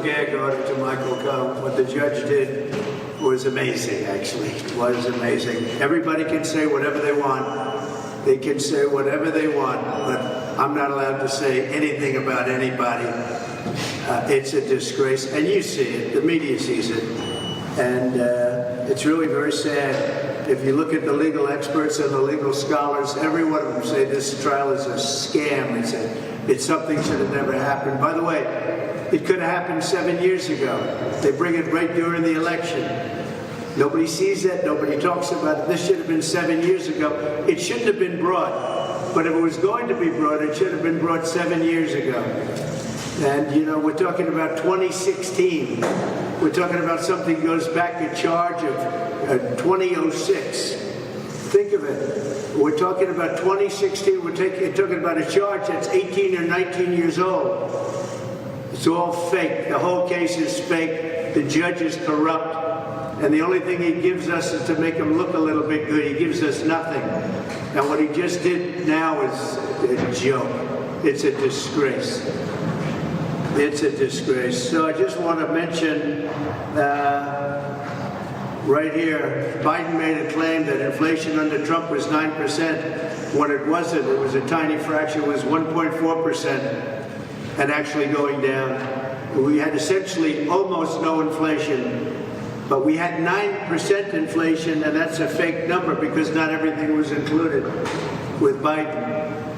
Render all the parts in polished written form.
gag order to Michael Cohen. What the judge did was amazing, actually. It was amazing. Everybody can say whatever they want. They can say whatever they want, but I'm not allowed to say anything about anybody. It's a disgrace, and you see it. The media sees it. And it's really very sad. If you look at the legal experts and the legal scholars, every one of them say this trial is a scam. It's something should have never happened. By the way, it could have happened 7 years ago. They bring it right during the election. Nobody sees it. Nobody talks about it. This should have been 7 years ago. It shouldn't have been brought. But if it was going to be brought, it should have been brought 7 years ago. And, you know, we're talking about 2016. We're talking about something that goes back a charge of 2006. Think of it. We're talking about 2016. We're talking about a charge that's 18 or 19 years old. It's all fake. The whole case is fake. The judge is corrupt. And the only thing he gives us is to make him look a little bit good. He gives us nothing. And what he just did now is a joke. It's a disgrace. It's a disgrace. So I just want to mention right here, Biden made a claim that inflation under Trump was 9%. When it wasn't, it was a tiny fraction. It was 1.4%, and actually going down. We had essentially almost no inflation, but we had 9% inflation, and that's a fake number because not everything was included with Biden.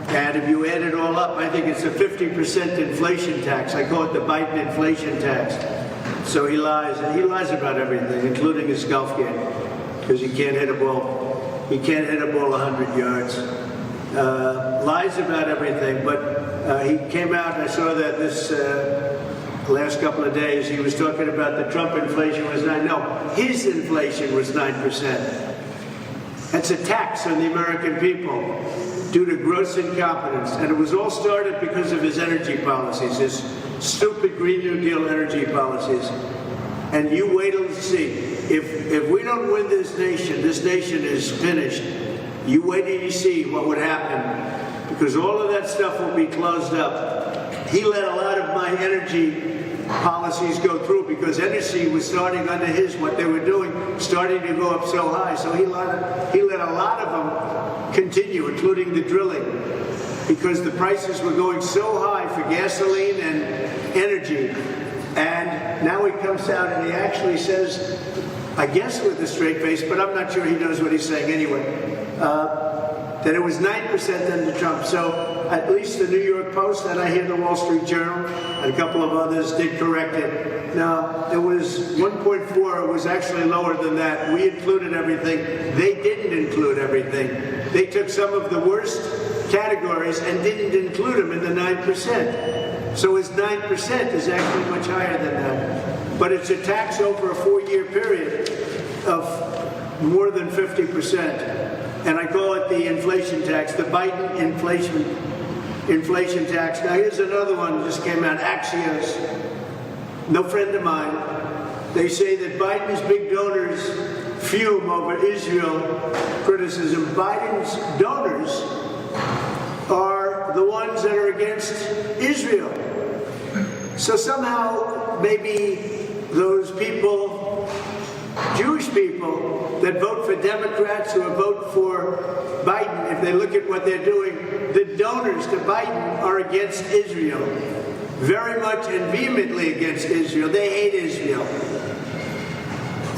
And if you add it all up, I think it's a 50% inflation tax. I call it the Biden inflation tax. So he lies, and he lies about everything, including his golf game, because he can't hit a ball. He can't hit a ball 100 yards. Lies about everything, but he came out, and I saw that this last couple of days, he was talking about the Trump inflation was 9. No, his inflation was 9%. That's a tax on the American people due to gross incompetence. And it was all started because of his energy policies, his stupid Green New Deal energy policies. And you wait till you see. If we don't win this nation is finished. You wait till you see what would happen, because all of that stuff will be closed up. He let a lot of my energy policies go through because energy was starting under what they were doing, starting to go up so high. So he let a lot of them continue, including the drilling, because the prices were going so high for gasoline and energy. And now he comes out and he actually says, I guess with a straight face, but I'm not sure he knows what he's saying anyway, that it was 9% under Trump. So at least the New York Post, and I hear the Wall Street Journal, and a couple of others did correct it. Now, it was 1.4. It was actually lower than that. We included everything. They didn't include everything. They took some of the worst categories and didn't include them in the 9%. So his 9% is actually much higher than that. But it's a tax over a 4-year period of more than 50%. And I call it the inflation tax, the Biden inflation tax. Now here's another one that just came out, Axios. No friend of mine. They say that Biden's big donors fume over Israel criticism. Biden's donors are the ones that are against Israel. So somehow, maybe those people, Jewish people that vote for Democrats or vote for Biden, if they look at what they're doing, the donors to Biden are against Israel. Very much and vehemently against Israel. They hate Israel.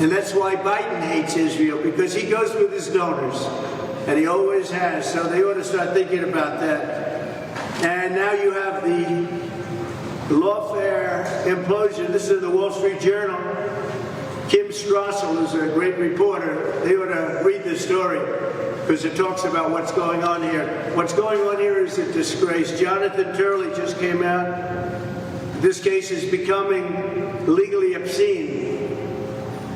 And that's why Biden hates Israel, because he goes with his donors. And he always has. So they ought to start thinking about that. And now you have the Lawfare implosion. This is the Wall Street Journal. Kim Strassel, who's a great reporter, they ought to read this story because it talks about what's going on here. What's going on here is a disgrace. Jonathan Turley just came out. This case is becoming legally obscene.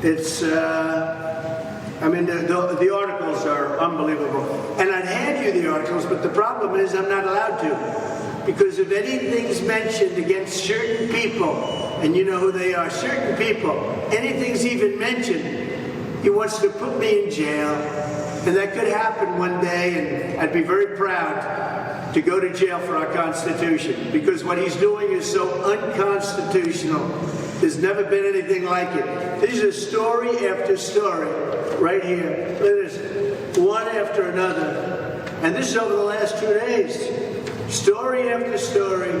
It's, I mean, the articles are unbelievable. And I'd hand you the articles, but the problem is I'm not allowed to. Because if anything's mentioned against certain people, and you know who they are, certain people, anything's even mentioned, he wants to put me in jail. And that could happen one day, and I'd be very proud to go to jail for our Constitution, because what he's doing is so unconstitutional. There's never been anything like it. These are story after story right here. Look at this, one after another. And this is over the last 2 days. Story after story.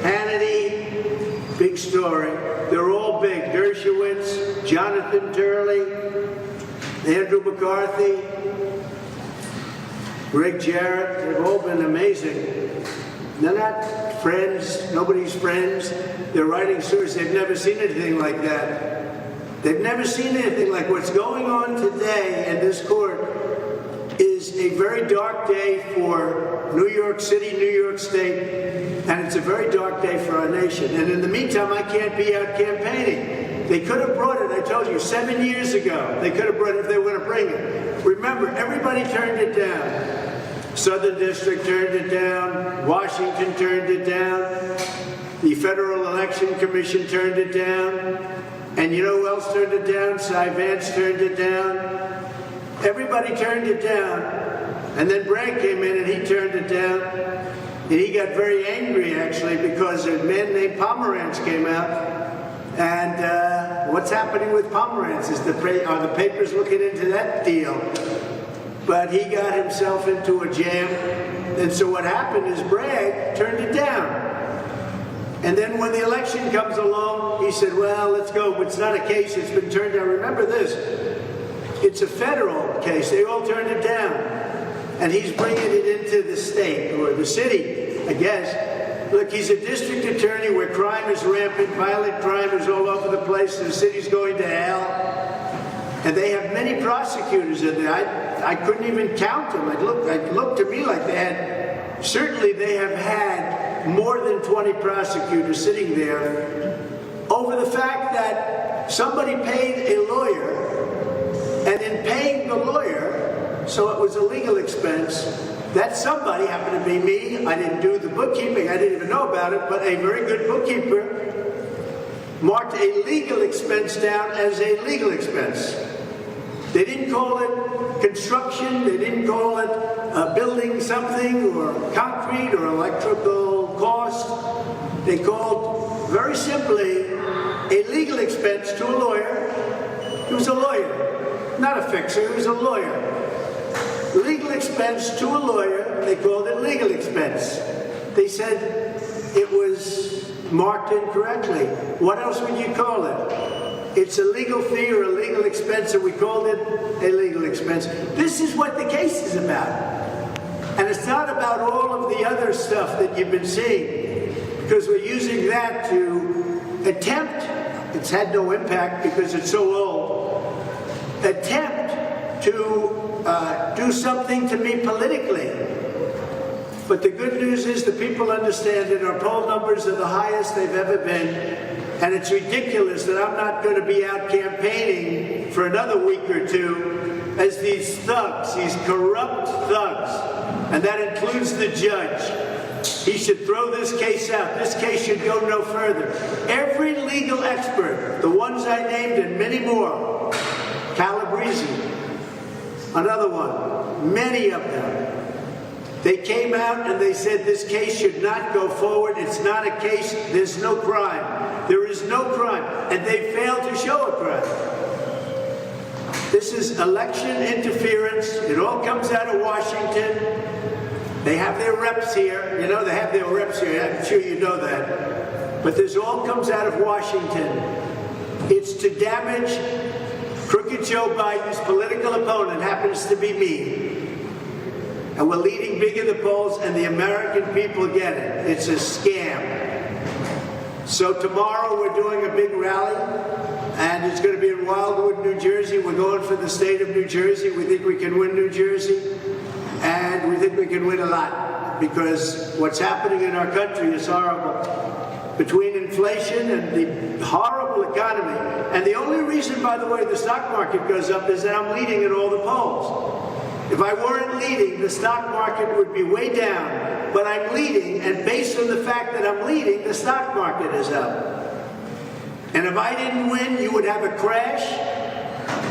Hannity, big story. They're all big. Dershowitz, Jonathan Turley, Andrew McCarthy, Greg Jarrett. They've all been amazing. They're not friends. Nobody's friends. They're writing stories. They've never seen anything like that. They've never seen anything like what's going on today in this court. Is a very dark day for New York City, New York State, and it's a very dark day for our nation. And in the meantime, I can't be out campaigning. They could have brought it, I told you, 7 years ago. They could have brought it if they were going to bring it. Remember, everybody turned it down. Southern District turned it down. Washington turned it down. The Federal Election Commission turned it down. And you know who else turned it down? Cy Vance turned it down. Everybody turned it down, and then Bragg came in and he turned it down, and he got very angry actually because a man named Pomerantz came out, and what's happening with Pomerantz? Are the papers looking into that deal? But he got himself into a jam, and so what happened is Bragg turned it down. And then when the election comes along, he said, well, let's go. It's not a case, it's been turned down. Remember this. It's a federal case. They all turned it down. And he's bringing it into the state, or the city, I guess. Look, he's a district attorney where crime is rampant, violent crime is all over the place, and the city's going to hell. And they have many prosecutors in there. I couldn't even count them. It looked to me like they had, certainly they have had more than 20 prosecutors sitting there over the fact that somebody paid a lawyer. And in paying the lawyer, so it was a legal expense, that somebody happened to be me. I didn't do the bookkeeping. I didn't even know about it, but a very good bookkeeper marked a legal expense down as a legal expense. They didn't call it construction. They didn't call it building something or concrete or electrical cost. They called, very simply, a legal expense to a lawyer. He was a lawyer. Not a fixer, he was a lawyer. Legal expense to a lawyer, they called it legal expense. They said it was marked incorrectly. What else would you call it? It's a legal fee or a legal expense, and we called it a legal expense. This is what the case is about. And it's not about all of the other stuff that you've been seeing, because we're using that to attempt, it's had no impact because it's so old, attempt to do something to me politically. But the good news is the people understand that our poll numbers are the highest they've ever been, and it's ridiculous that I'm not going to be out campaigning for another week or two as these thugs, these corrupt thugs, and that includes the judge. He should throw this case out. This case should go no further. Every legal expert, the ones I named and many more, Calabrese, another one, many of them. They came out and they said this case should not go forward. It's not a case. There's no crime. There is no crime. And they failed to show a crime. This is election interference. It all comes out of Washington. They have their reps here. You know, they have their reps here. I'm sure you know that. But this all comes out of Washington. It's to damage crooked Joe Biden's political opponent, happens to be me. And we're leading big in the polls, and the American people get it. It's a scam. So tomorrow we're doing a big rally, and it's going to be in Wildwood, New Jersey. We're going for the state of New Jersey. We think we can win New Jersey, and we think we can win a lot, because what's happening in our country is horrible. Between inflation and the horrible economy. And the only reason, by the way, the stock market goes up is that I'm leading in all the polls. If I weren't leading, the stock market would be way down. But I'm leading, and based on the fact that I'm leading, the stock market is up. And if I didn't win, you would have a crash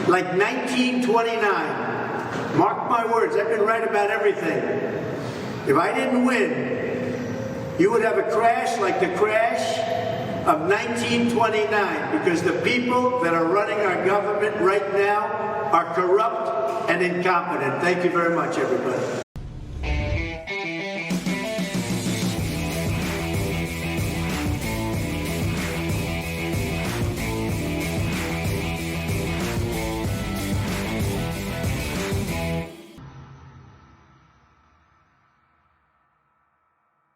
like 1929. Mark my words, I've been right about everything. If I didn't win, you would have a crash like the crash of 1929, because the people that are running our government right now are corrupt and incompetent. Thank you very much, everybody.